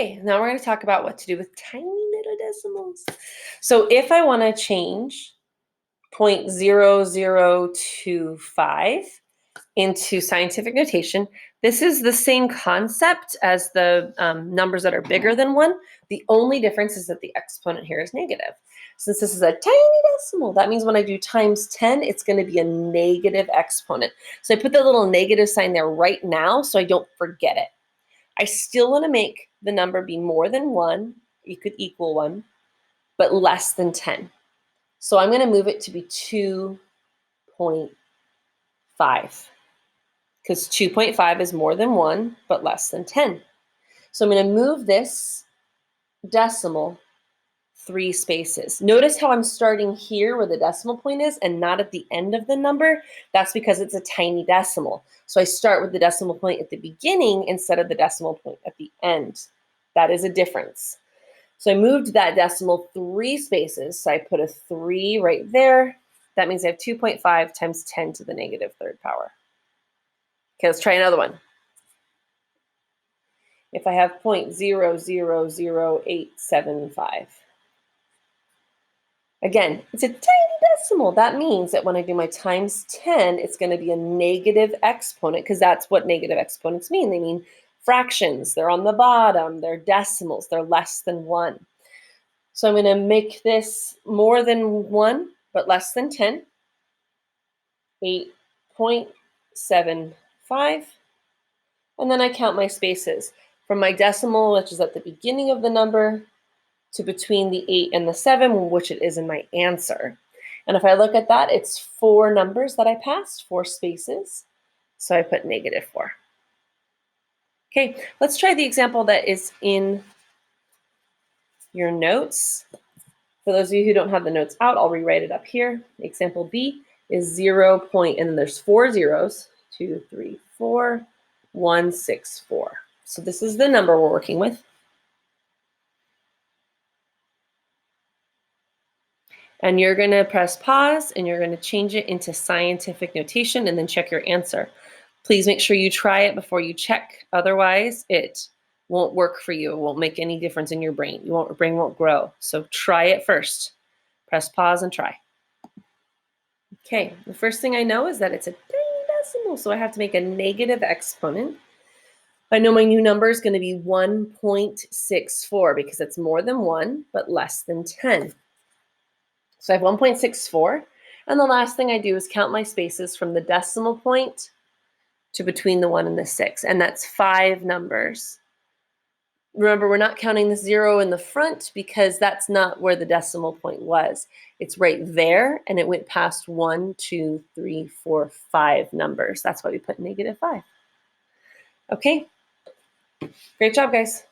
Okay, now we're going to talk about what to do with tiny little decimals. So if I want to change 0.0025 into scientific notation, this is the same concept as the numbers that are bigger than 1. The only difference is that the exponent here is negative. Since this is a tiny decimal, that means when I do times 10, it's going to be a negative exponent. So I put the little negative sign there right now so I don't forget it. I still want to make the number be more than 1, you could equal 1, but less than 10. So I'm going to move it to be 2.5 because 2.5 is more than 1, but less than 10. So I'm going to move this decimal 3 spaces. Notice how I'm starting here where the decimal point is and not at the end of the number. That's because it's a tiny decimal. So I start with the decimal point at the beginning instead of the decimal point at the end. That is a difference. So I moved that decimal 3 spaces. So I put a 3 right there. That means I have 2.5 times 10 to the negative third power. Okay, let's try another one. If I have 0.000875. Again, it's a tiny decimal. That means that when I do my times 10, it's going to be a negative exponent because that's what negative exponents mean. They mean fractions. They're on the bottom. They're decimals. They're less than 1. So I'm going to make this more than 1, but less than 10. 8.75. And then I count my spaces from my decimal, which is at the beginning of the number, to between the 8 and the 7, which it is in my answer. And if I look at that, it's 4 numbers that I passed, 4 spaces. So I put -4. Okay, let's try the example that is in your notes. For those of you who don't have the notes out, I'll rewrite it up here. Example B is 0. And then there's 4 zeros, 2, 3, 4, 1, 6, 4. So this is the number we're working with. And you're going to press pause and you're going to change it into scientific notation and then check your answer. Please make sure you try it before you check. Otherwise, it won't work for you. It won't make any difference in your brain. Your brain won't grow. So try it first. Press pause and try. Okay, the first thing I know is that it's a tiny decimal, so I have to make a negative exponent. I know my new number is going to be 1.64 because it's more than 1, but less than 10. So I have 1.64, and the last thing I do is count my spaces from the decimal point to between the 1 and the 6, and that's 5 numbers. Remember, we're not counting the 0 in the front because that's not where the decimal point was. It's right there, and it went past 1, 2, 3, 4, 5 numbers. That's why we put -5. Okay, great job, guys.